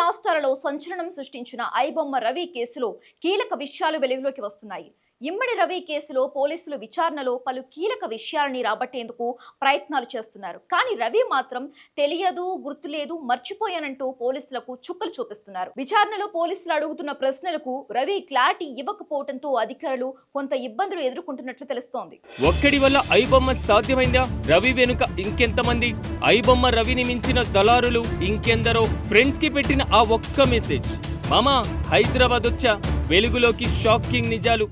రాష్ట్రాలలో సంచలనం సృష్టించిన ఐబొమ్మ రవి కేసులో కీలక విషయాలు వెలుగులోకి వస్తున్నాయి. ఇమ్మడి రవి కేసులో పోలీసులు విచారణలో పలు కీలక విషయాలని రాబట్టేందుకు ప్రయత్నాలు చేస్తున్నారు. కానీ రవి మాత్రం తెలియదు, గుర్తులేదు, మర్చిపోయానంటూ పోలీసులకు చుక్కలు చూపిస్తున్నారు. విచారణలో పోలీసులు అడుగుతున్న ప్రశ్నలకు రవి క్లారిటీ ఇవ్వకపోవడంతో అధికారులు కొంత ఇబ్బందులు ఎదుర్కొంటున్నట్లు తెలుస్తోంది. ఒక్కడి వల్ల ఐబొమ్మ సాధ్యమైందా? రవి వెనుక ఇంకెంతమంది? ఐబొమ్మ రవిని మించిన దళారులు ఇంకెందరో? ఫ్రెండ్స్ కి పెట్టిన ఆ ఒక్క మెసేజ్, మామా హైదరాబాద్ వచ్చా, వెలుగులోకి షాకింగ్ నిజాలు.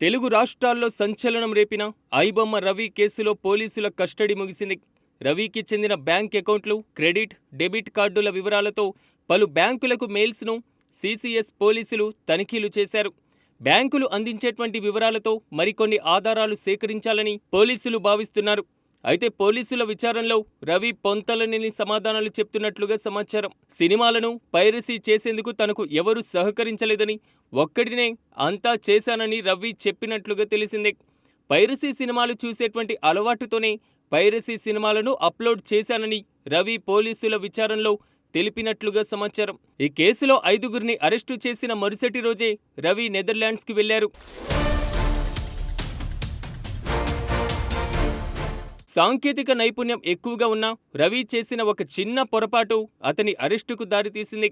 తెలుగు రాష్ట్రాల్లో సంచలనం రేపిన ఐబొమ్మ రవి కేసులో పోలీసుల కస్టడీ ముగిసింది. రవికి చెందిన బ్యాంక్ అకౌంట్లు, క్రెడిట్, డెబిట్ కార్డుల వివరాలతో పలు బ్యాంకులకు మెయిల్స్ను సిసిఎస్ పోలీసులు తనిఖీలు చేశారు. బ్యాంకులు అందించేటువంటి వివరాలతో మరికొన్ని ఆధారాలు సేకరించాలని పోలీసులు భావిస్తున్నారు. అయితే పోలీసుల విచారణలో రవి పొంతలనేని సమాధానాలు చెప్తున్నట్లుగా సమాచారం. సినిమాలను పైరసీ చేసేందుకు తనకు ఎవరూ సహకరించలేదని, ఒక్కడినే అంతా చేశానని రవి చెప్పినట్లుగా తెలిసిందే. పైరసీ సినిమాలు చూసేటువంటి అలవాటుతోనే పైరసీ సినిమాలను అప్లోడ్ చేశానని రవి పోలీసుల విచారణలో తెలిపినట్లుగా సమాచారం. ఈ కేసులో 5గురిని అరెస్టు చేసిన మరుసటి రోజే రవి నెదర్లాండ్స్కి వెళ్లారు. సాంకేతిక నైపుణ్యం ఎక్కువగా ఉన్న రవి చేసిన ఒక చిన్న పొరపాటు అతని అరెస్టుకు దారితీసింది.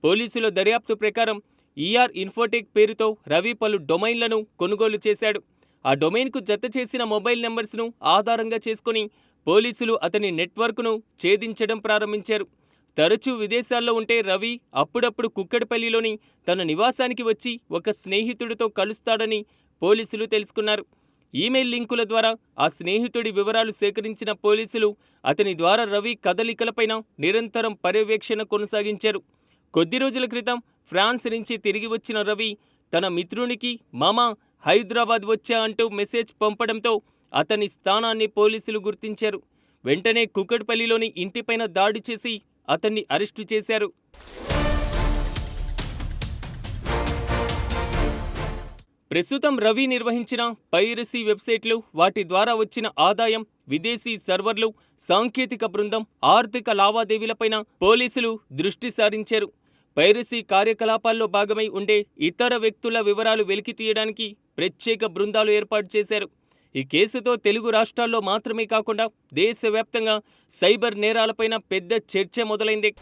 పోలీసుల దర్యాప్తు ప్రకారం ఈఆర్ ఇన్ఫోటెక్ పేరుతో రవి పలు డొమైన్లను కొనుగోలు చేశాడు. ఆ డొమైన్కు జత చేసిన మొబైల్ నెంబర్స్ను ఆధారంగా చేసుకుని పోలీసులు అతని నెట్వర్క్ను ఛేదించడం ప్రారంభించారు. తరచూ విదేశాల్లో ఉంటే రవి అప్పుడప్పుడు కుక్కడపల్లిలోని తన నివాసానికి వచ్చి ఒక స్నేహితుడితో కలుస్తాడని పోలీసులు తెలుసుకున్నారు. ఈమెయిల్ లింకుల ద్వారా ఆ స్నేహితుడి వివరాలు సేకరించిన పోలీసులు అతని ద్వారా రవి కదలికలపైన నిరంతరం పర్యవేక్షణ కొనసాగించారు. కొద్ది రోజుల క్రితం ఫ్రాన్స్ నుంచి తిరిగి వచ్చిన రవి తన మిత్రునికి మామా హైదరాబాద్ వచ్చా అంటూ మెసేజ్ పంపడంతో అతని స్థానాన్ని పోలీసులు గుర్తించారు. వెంటనే కుక్కడపల్లిలోని ఇంటిపైన దాడి చేసి అతన్ని అరెస్టు చేశారు. ప్రస్తుతం రవి నిర్వహించిన పైరసీ వెబ్సైట్లు, వాటి ద్వారా వచ్చిన ఆదాయం, విదేశీ సర్వర్లు, సాంకేతిక బృందం, ఆర్థిక లావాదేవీలపైన పోలీసులు దృష్టి సారించారు. పైరసీ కార్యకలాపాల్లో భాగమై ఉండే ఇతర వ్యక్తుల వివరాలు వెలికితీయడానికి ప్రత్యేక బృందాలు ఏర్పాటు చేశారు. ఈ కేసుతో తెలుగు రాష్ట్రాల్లో మాత్రమే కాకుండా దేశవ్యాప్తంగా సైబర్ నేరాలపైన పెద్ద చర్చ మొదలైంది.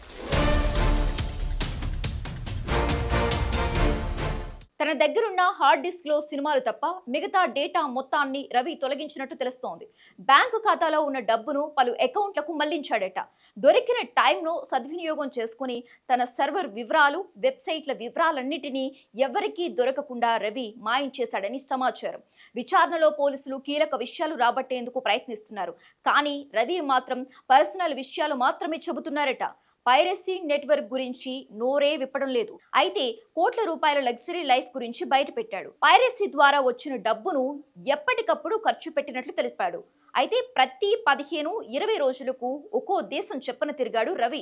తన దగ్గరున్న హార్డ్ డిస్క్ లో సినిమాలు తప్ప మిగతా డేటా మొత్తాన్ని రవి తొలగించినట్టు తెలుస్తోంది. బ్యాంకు ఖాతాలో ఉన్న డబ్బును పలు అకౌంట్లకు మళ్లించాడట. దొరికిన టైంను సద్వినియోగం చేసుకుని తన సర్వర్ వివరాలు, వెబ్సైట్ల వివరాలన్నిటినీ ఎవరికీ దొరకకుండా రవి మాయించేశాడని సమాచారం. విచారణలో పోలీసులు కీలక విషయాలు రాబట్టేందుకు ప్రయత్నిస్తున్నారు. కానీ రవి మాత్రం పర్సనల్ విషయాలు మాత్రమే చెబుతున్నారట. పైరసీ నెట్వర్క్ గురించి నోరే విప్పడం లేదు. అయితే కోట్ల రూపాయల లగ్జరీ లైఫ్ గురించి బయటపెట్టాడు. పైరసీ ద్వారా వచ్చిన డబ్బును ఎప్పటికప్పుడు ఖర్చు పెట్టినట్లు తెలిపాడు. అయితే ప్రతి 15-20 రోజులకు ఒక్కో దేశం చెప్పన తిరిగాడు రవి.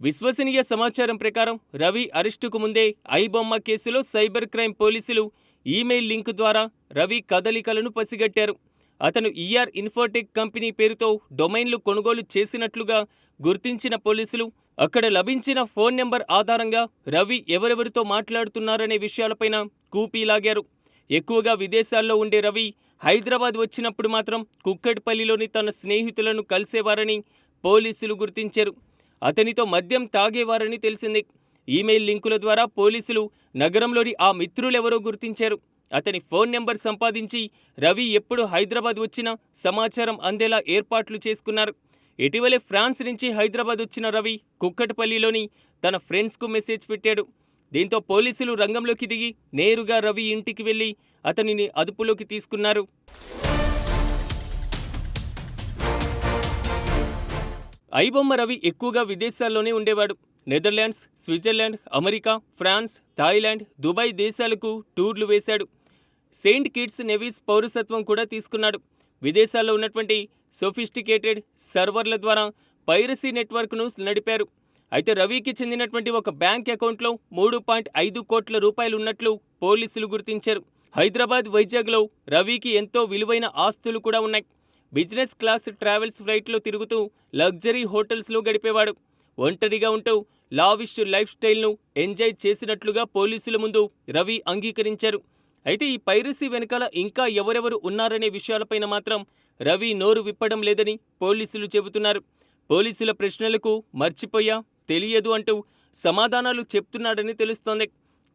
విశ్వసనీయ సమాచారం ప్రకారం రవి అరెస్టుకు ముందే ఐబొమ్మ కేసులో సైబర్ క్రైమ్ పోలీసులు ఈమెయిల్ లింక్ ద్వారా రవి కదలికలను పసిగట్టారు. అతను ఈఆర్ ఇన్ఫోటెక్ కంపెనీ పేరుతో డొమైన్లు కొనుగోలు చేసినట్లుగా గుర్తించిన పోలీసులు అక్కడ లభించిన ఫోన్ నెంబర్ ఆధారంగా రవి ఎవరెవరితో మాట్లాడుతున్నారనే విషయాలపైన కూపీలాగారు. ఎక్కువగా విదేశాల్లో ఉండే రవి హైదరాబాద్ వచ్చినప్పుడు మాత్రం కుక్కడ్పల్లిలోని తన స్నేహితులను కలిసేవారని పోలీసులు గుర్తించారు. అతనితో మద్యం తాగేవారని తెలిసింది. ఈమెయిల్ లింకుల ద్వారా పోలీసులు నగరంలోని ఆ మిత్రులెవరో గుర్తించారు. అతని ఫోన్ నెంబర్ సంపాదించి రవి ఎప్పుడు హైదరాబాద్ వచ్చినా సమాచారం అందేలా ఏర్పాట్లు చేసుకున్నారు. ఇటీవలే ఫ్రాన్స్ నుంచి హైదరాబాద్ వచ్చిన రవి కుక్కటపల్లిలోని తన ఫ్రెండ్స్కు మెసేజ్ పెట్టాడు. దీంతో పోలీసులు రంగంలోకి దిగి నేరుగా రవి ఇంటికి వెళ్లి అతనిని అదుపులోకి తీసుకున్నారు. ఐబొమ్మ రవి ఎక్కువగా విదేశాల్లోనే ఉండేవాడు. Netherlands, Switzerland, America, France, Thailand, Dubai దేశాలకు టూర్లు వేశాడు. సెయింట్ కిట్స్ నెవీస్ పౌరసత్వం కూడా తీసుకున్నాడు. విదేశాల్లో ఉన్నటువంటి సోఫిస్టికేటెడ్ సర్వర్ల ద్వారా పైరసీ నెట్వర్క్ను నడిపారు. అయితే రవికి చెందినటువంటి ఒక బ్యాంక్ అకౌంట్లో 3.5 కోట్ల రూపాయలున్నట్లు పోలీసులు గుర్తించారు. హైదరాబాద్, వైజాగ్లో రవికి ఎంతో విలువైన ఆస్తులు కూడా ఉన్నాయి. బిజినెస్ క్లాస్ ట్రావెల్స్ ఫ్లైట్లో తిరుగుతూ లగ్జరీ హోటల్స్లో గడిపేవాడు. ఒంటరిగా ఉంటూ లావిష్ లైఫ్ స్టైల్ను ఎంజాయ్ చేసినట్లుగా పోలీసుల ముందు రవి అంగీకరించారు. అయితే ఈ పైరసీ వెనకాల ఇంకా ఎవరెవరు ఉన్నారనే విషయాలపైన మాత్రం రవి నోరు విప్పడం లేదని పోలీసులు చెబుతున్నారు. పోలీసుల ప్రశ్నలకు మర్చిపోయా, తెలియదు అంటూ సమాధానాలు చెప్తున్నాడని తెలుస్తోంది.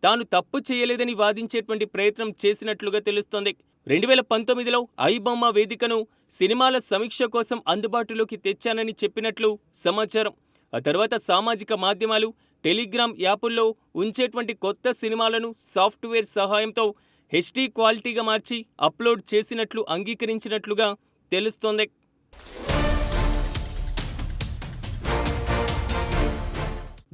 తాను తప్పు చేయలేదని వాదించేటువంటి ప్రయత్నం చేసినట్లుగా తెలుస్తోంది. 2019లో ఐబొమ్మ వేదికను సినిమాల సమీక్ష కోసం అందుబాటులోకి తెచ్చానని చెప్పినట్లు సమాచారం. ఆ తర్వాత సామాజిక మాధ్యమాలు, టెలిగ్రామ్ యాపుల్లో ఉంచేటువంటి కొత్త సినిమాలను సాఫ్ట్వేర్ సహాయంతో HD క్వాలిటీగా మార్చి అప్లోడ్ చేసినట్లు అంగీకరించినట్లుగా తెలుస్తోంది.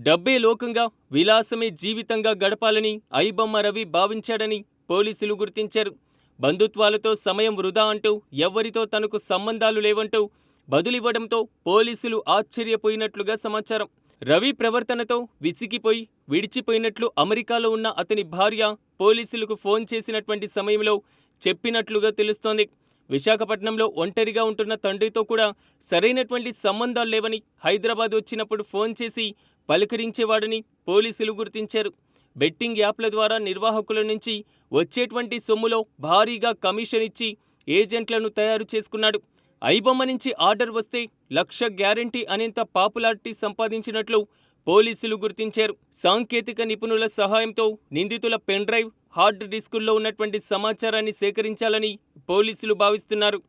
డబ్బే లోకంగా, విలాసమే జీవితంగా గడపాలని ఐబొమ్మ రవి భావించాడని పోలీసులు గుర్తించారు. బంధుత్వాలతో సమయం వృధా అంటూ ఎవ్వరితో తనకు సంబంధాలు లేవంటూ బదులివ్వడంతో పోలీసులు ఆశ్చర్యపోయినట్లుగా సమాచారం. రవి ప్రవర్తనతో విసిగిపోయి విడిచిపోయినట్లు అమెరికాలో ఉన్న అతని భార్య పోలీసులకు ఫోన్ చేసినటువంటి సమయంలో చెప్పినట్లుగా తెలుస్తోంది. విశాఖపట్నంలో ఒంటరిగా ఉంటున్న తండ్రితో కూడా సరైనటువంటి సంబంధాలు లేవని, హైదరాబాద్ వచ్చినప్పుడు ఫోన్ చేసి పలకరించేవాడని పోలీసులు గుర్తించారు. బెట్టింగ్ యాప్ల ద్వారా నిర్వాహకుల నుంచి వచ్చేటువంటి సొమ్ములో భారీగా కమిషన్ ఇచ్చి ఏజెంట్లను తయారు చేసుకున్నాడు. ఐబొమ్మ నుంచి ఆర్డర్ వస్తే 1,00,000 గ్యారంటీ అనేంత పాపులారిటీ సంపాదించినట్లు పోలీసులు గుర్తించారు. సాంకేతిక నిపుణుల సహాయంతో నిందితుల పెన్ డ్రైవ్, హార్డ్ డిస్కుల్లో ఉన్నటువంటి సమాచారాన్ని సేకరించాలని పోలీసులు భావిస్తున్నారు.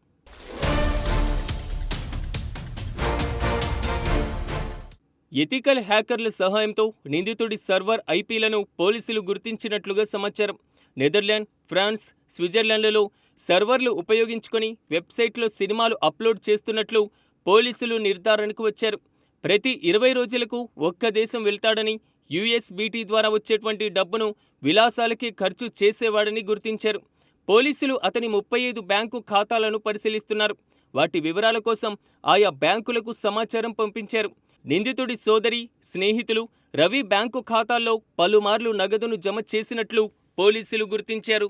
ఎథికల్ హ్యాకర్ల సహాయంతో నిందితుడి సర్వర్ ఐపీలను పోలీసులు గుర్తించినట్లుగా సమాచారం. నెదర్లాండ్, ఫ్రాన్స్, స్విట్జర్లాండ్లలో సర్వర్లు ఉపయోగించుకొని వెబ్సైట్లో సినిమాలు అప్లోడ్ చేస్తున్నట్లు పోలీసులు నిర్ధారణకు వచ్చారు. ప్రతి 20 రోజులకు ఒక్క దేశం వెళ్తాడని, USBT ద్వారా వచ్చేటువంటి డబ్బును విలాసాలకే ఖర్చు చేసేవాడని గుర్తించారు. పోలీసులు అతని 35 బ్యాంకు ఖాతాలను పరిశీలిస్తున్నారు. వాటి వివరాల కోసం ఆయా బ్యాంకులకు సమాచారం పంపించారు. నిందితుడి సోదరి, స్నేహితులు రవి బ్యాంకు ఖాతాల్లో పలుమార్లు నగదును జమ చేసినట్లు పోలీసులు గుర్తించారు.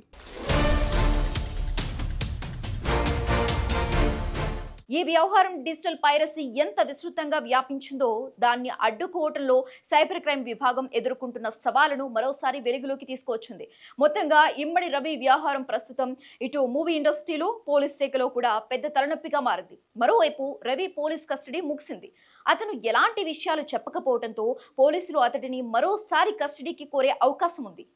ఈ వ్యవహారం డిజిటల్ పైరసీ ఎంత విస్తృతంగా వ్యాపించిందో దాన్ని అడ్డుకోవటంలో సైబర్ క్రైమ్ విభాగం ఎదుర్కొంటున్న సవాలును మరోసారి వెలుగులోకి తీసుకొచ్చింది. మొత్తంగా ఇమ్మడి రవి వ్యవహారం ప్రస్తుతం ఇటు మూవీ ఇండస్ట్రీలో, పోలీస్ శాఖలో కూడా పెద్ద తలనొప్పిగా మారింది. మరోవైపు రవి పోలీస్ కస్టడీ ముగిసింది. అతను ఎలాంటి విషయాలు చెప్పకపోవడంతో పోలీసులు అతడిని మరోసారి కస్టడీకి కోరే అవకాశం ఉంది.